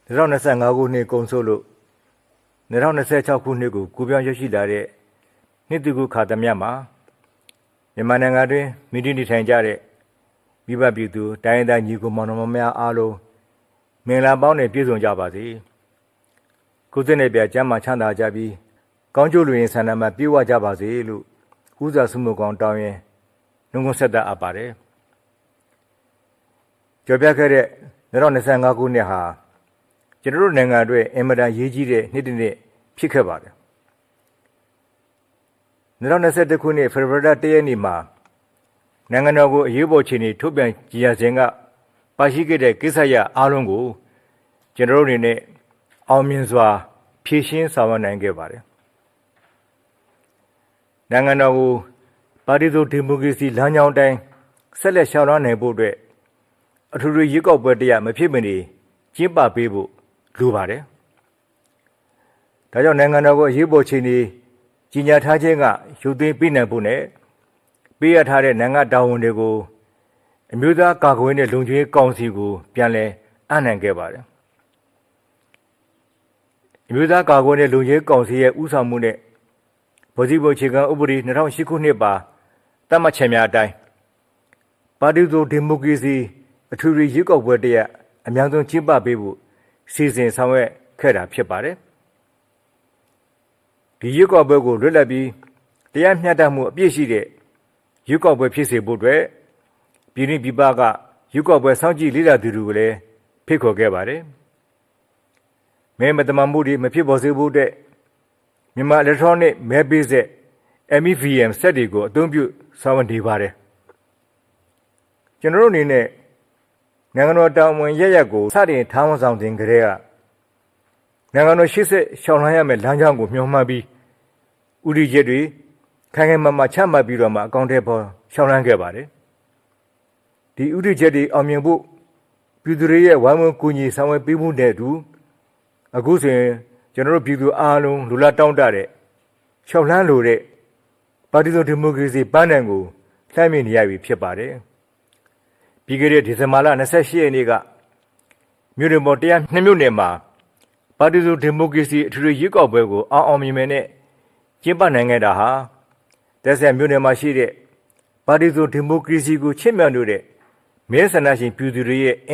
2025 ခုနှစ်ကုန်ဆိုလို့2026 ခုနှစ်ကိုကူးပြောင်းရရှိလာတဲ့နှစ်သူခုခါသမယမှာမြန်မာနိုင်ငံတွင်မိတိနေထိုင်ကြတဲ့မိဘပြည်သူတိုင်းရင်းသားညီကိုမောင်နှမများအားလုံးမင်္ဂလာပေါင်းနဲ့ပြည့်စုံကြပါစေ။ကိုယ်စိတ်နဲ့ပြကျမ်းမာချမ်းသာကြပြီးကောင်းကျိုးလူရင်းဆန္ဒမှာပြေဝကြပါစေလို့ဦးစွာဆုမွန်ကောင်းတောင်းရင်နှုတ်ဆက်တတ်အပ်ပါတယ်။ကြော်ပြခဲ့တဲ့2025 ခုနှစ်ဟာကျွန်တော်တို့နိုင်ငံအတွက်အင်မတန်ရေးကြီးတဲ့နှစ်တစ်နှစ်ဖြစ်ခဲ့ပါတယ်2021 ခုနှစ်ဖေဖော်ဝါရီလ 1 ရက်နေ့မှာနိုင်ငံတော်ကိုအရေးပေါ်အခြေအနေထုတ်ပြန်ကြေညာစဉ်ကပါရှိခဲ့တဲ့ကိစ္စရပ်အားလုံးကိုကျွန်တော်တို့အနေနဲ့အောင်မြင်စွာဖြည့်ရှင်းဆောင်ရွက်နိုင်ခဲ့ပါတယ်နိုင်ငံတော်ကိုပါတီစုံဒီမိုကရေစီလမ်းကြောင်းတိုင်းဆက်လက်ရှောင်လွှမ်းနိုင်ဖို့အတွက်အထူးရွေးကောက်ပွဲတရားမဖြစ်မနေကျင်းပပေးဖို့လိုပါတယ်။ဒါကြောင့်နိုင်ငံတော်ကိုအရေးပေါ်အခြေအနေကြီးညာထားခြင်းကရုပ်သိမ်းပေးနိုင်ဖို့နဲ့ပေးရထားတဲ့နိုင်ငံတာဝန်တွေကိုအမျိုးသားကာကွယ်ရေးနဲ့လုံခြုံရေးကောင်စီကိုပြန်လည်အပ်နှံခဲ့ပါတယ်။အမျိုးသားကာကွယ်ရေးနဲ့လုံခြုံရေးကောင်စီရဲ့ဦးဆောင်မှုနဲ့ဗိုလ်ကြီးဘုံအခြေခံဥပဒေ2008 ခုနှစ်ပါသတ်မှတ်ချက်များအတိုင်းပါတီစုံဒီမိုကရေစီအထူးရွေးကောက်ပွဲတရားအများဆုံးကျင်းပပေးဖို့စီစဉ်ဆောင်ရွက်ခဲ့တာဖြစ်ပါတယ်ဒီရွေးကောက်ပွဲကိုလွတ်လပ်ပြီးတရားမျှတမှုအပြည့်ရှိတဲ့ရွေးကောက်ပွဲဖြစ်စေဖို့အတွက်ပြည်တွင်းပြည်ပကရွေးကောက်ပွဲစောင့်ကြည့်လေ့လာသူတွေကိုလည်းဖိတ်ခေါ်ခဲ့ပါတယ်မဲမတမမှုတွေမဖြစ်ပေါ်စေဖို့အတွက်မြန်မာအီလက်ထရောနစ်မဲပေးဆက် MEVM စက်တွေကိုအသုံးပြုဆောင်ရွက်နေပါတယ်ကျွန်တော်တို့အနေနဲ့နိုင်ငံတော်တာဝန်ရရကိုစတင်ထားဝန်ဆောင်တင်ကြတဲ့ကနိုင်ငံတော်ရှေ့ဆက်ရှောင်လွှမ်းရမယ့်လမ်းကြောင်းကိုမျှော်မှန်းပြီးဥတီချက်တွေခိုင်ခိုင်မာမာချမှတ်ပြီးတော့မှအကောင့်ထဲပေါ်ရှောင်လွှမ်းခဲ့ပါတယ်ဒီဥတီချက်တွေအောင်မြင်ဖို့ပြည်သူတွေရဲ့ဝိုင်းဝန်းကူညီဆောင်ရွက်ပေးမှုနဲ့အတူအခုဆိုရင်ကျွန်တော်တို့ပြည်သူအားလုံးလူလာတောင်းတတဲ့ရှောင်လွှမ်းလိုတဲ့ပါတီစုံဒီမိုကရေစီပန်းတိုင်ကိုလှမ်းမြင်နေရပြီဖြစ်ပါတယ်ပြီးခဲ့တဲ့ဒီဇင်ဘာလ28 ရက်နေ့ကမြို့နယ်ပေါ်102မြို့နယ်မှာပါတီစုံဒီမိုကရေစီအထူးရွေးကောက်ပွဲကိုအောင်မြင်မယ်နဲ့ကျင်းပနိုင်ခဲ့တာဟာတက်ဆက်မြို့နယ်မှာရှိတဲ့ပါတီစုံဒီမိုကရေစီကိုချစ်မြတ်လို့တဲ့မဲဆန္ဒရှင်ပြည်သူတွေရဲ့